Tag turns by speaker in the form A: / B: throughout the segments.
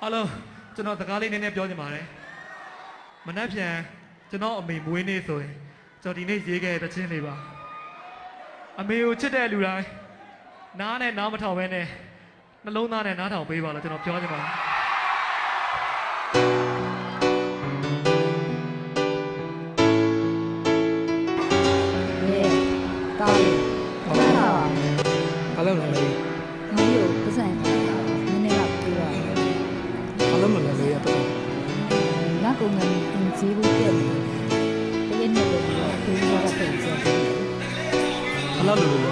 A: အားလုံးကျွန်တော်စကားလေးနည်းနည်းပြောချင်ပါတယ်မနှက်ပြန်ကျွန်တော်အမေမွေးနေ့ဆိုရင်ကျွန်တော်ဒီနေ့ရေးခဲ့တဲ့ချင်းလေးပါအမေကိုချစ်တဲ့လူတိုင်းနားနဲ့နားမထောင်ဘဲနဲ့နှလုံးသားနဲ့နားထောင်ပေးပါလို့ကျွန်တော်ပြောချင်ပါတယ်
B: ဘာလို့လဲ
C: မင်းတို့ပတ်စံနည်းနည်းတော့ပြောရတယ်
B: ဘာလို့မလဲလေတော့
C: နောက်ကုန်ကနေပြင်စီဖို့ပြည့်တယ်တကယ်နဲ့တော့ဒီလိုတော့ပြင်စီတယ်
B: ဘာလို့လဲ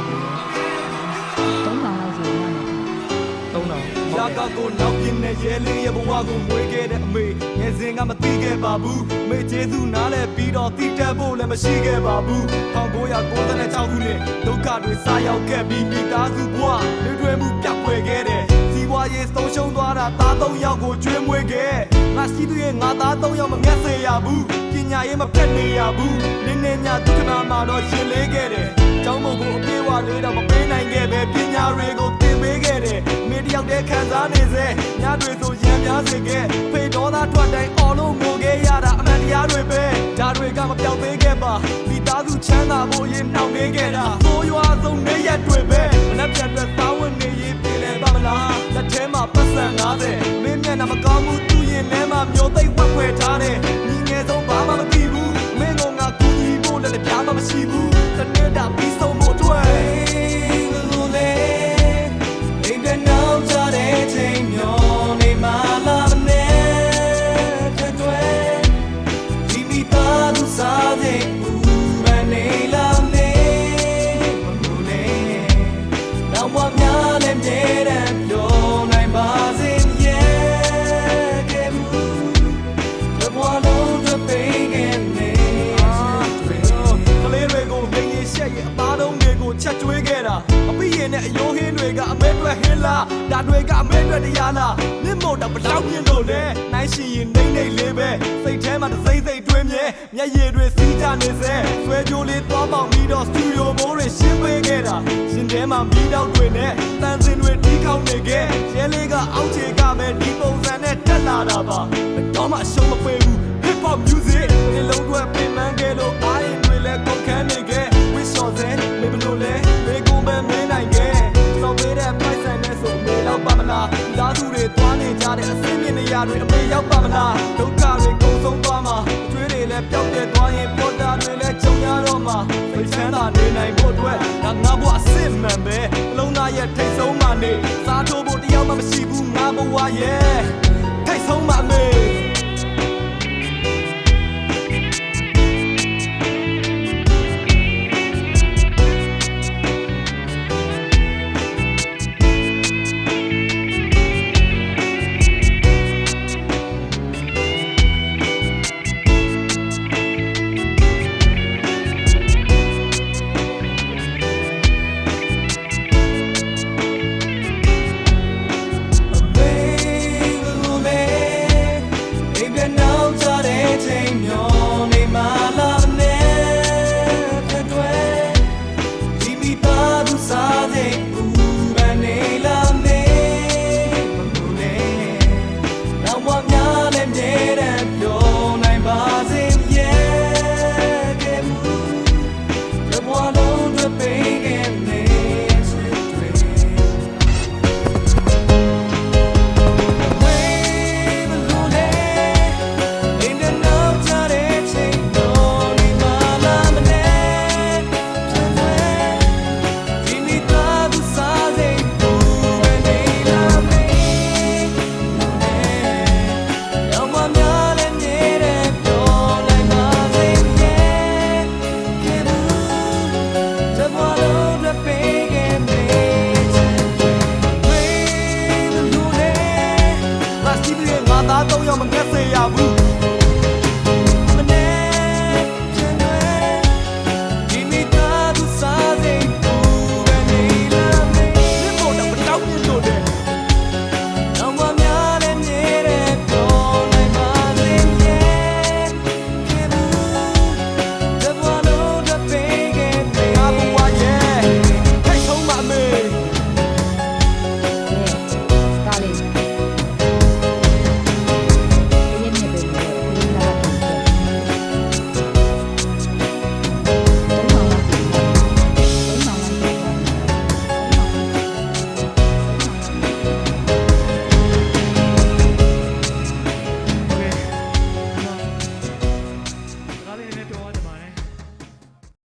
C: 3000လောက်ဆိုရမယ်
B: 3000
D: ရာကကိုနောက်ပြင်းနဲ့ရဲလေးရဲ့ဘဝကိုမွေးခဲ့တဲ့အမေငယ်စဉ်ကမသိခဲ့ပါဘူးမေကျေးဇူးနားလဲပြီးတော့တိတက်ဖို့လည်းမရှိခဲ့ပါဘူး1996ခုနှစ်ဒုက္ခတွေစားရောက်ခဲ့ပြီးမိသားစုဘဝလွယ်ထွေမှုပြတ်ွယ်ခဲ့တဲ့စီးပွားရေးဆုံးရှုံးသွားတာသား3ယောက်ကိုကျွေးမွေးခဲ့ငါရှိသူရဲ့ငါသား3ယောက်မငတ်စေရဘူးပညာရေးမဖက်နေရဘူးနင်းနေညဒုက္ခနာမှာတော့ရှင်လေးခဲ့တယ်ကျောင်းမုတ်ကိုအပြေးဝလေးတော့မပေးနိုင်ခဲ့ပဲပညာတွေကိုသင်ပေးခဲ့တယ်မင်းတယောက်တည်းခံစားနေစေညတွေဆိုရံများစေခဲ့ဖေဒေါသထွက်တိုင်းအော်လို့ငိုခဲ့ရတာအမှန်တရားတွေပဲဒါတွေကမပြောင်းသေးခဲ့ပါမိသားစုချမ်းသာဖို့ရင်နှောင့်နှေးခဲ့တာသိုးရွာဆုံးနေရက်တွေပဲမနှက်ပြန်အတွက်သားဝင်နေရေးပြည်လဲပါမလားလက်ထဲမှာပတ်စံ90မင်းမျက်နှာမကောင်းဘူးသူရင်ထဲမှာမျိုးသိပ်ဝက်ခွဲထားတယ်ညီငယ်ဆုံးဘာမှမသိဘူးမင်းကငါကူညီဖို့လည်းပြားမှမရှိဘူးတစ်နေ့တာပြီးဆုံးဖို့အတွက်လို့လေအိမ်တဲ့နောက်ကြတဲ့ချိန်မျောနေမှလာမနဲ့တဲ့ဒီမိသားစုစားတဲ့ဘူးမနေလာနေမလို့လေနောက်ဘဝများလည်းမြဲတမ်းပြောနိုင်ပါစေရဲ့ကဲဘူးဘဝလုံးတွေပေးခဲ့နေကလေးတွေကိုငင်းရှက်ရဲ့အသားလုံးတွေကိုချက်ကျွေးခဲ့တာအပိရင်နဲ့အယိုးဟင်းတွေကအမဲတွေဟင်းလားဒါတွေကအမဲတွေတရားလားမြင့်မို့တော့ဘလောက်မြင့်လို့လဲနိုင်ရှိရင်နေနေလေးပဲစိတ်ထဲမှာတစ်စိမ့်စိတ်တွင်းမြဲမျက်ရည်တွေစီးကြနေစေဆွဲကြိုးလေးသွားပေါက်ပြီးတော့စတူဒီယိုဘိုးတွေရှင်းပေးခဲ့တာရှင်ထဲမှာမီးတောက်တွေနဲ့တန်စင်တွေတီးခေါက်နေခဲ့ရဲလေးကအောက်ခြေကပဲဒီပုံစံနဲ့တက်လာတာပါတော့မှအရှုံးမပေးဘူး hip hop music ဒီလုံးတွေပြင်ပန်းခဲ့လို့အားရင်တွေလည်းကုန်ခန်းနေခဲ့ဝစ်လျှော်စဲမေဘလို့လဲမေကုန်ပဲမင်းနိုင်ခဲ့ကျွန်တော်ပေးတဲ့ price ဆိုင်နဲ့ဆိုမေလောက်ပါမလားသားစုတွေသွားနေကြတဲ့အစင်းမြင့်နေရတွေအမေရောက်ပါမလားဒုက္ခတွေကုန်ဆုံးသွားမှာအကျွေးတွေလည်းပျောက်ပြဲသွားရင်ပေါ်တာတွေလည်းကြုံရတော့မှာစိတ်ချမ်းသာနေနိုင်ဖို့အတွက်ဒါငါဘဝအစစ်မှန်ပဲအလုံးသားရဲ့ထိတ်ဆုံးမှနေစားထိုးဖို့တယောက်မှမရှိဘူးငါဘဝရဲ့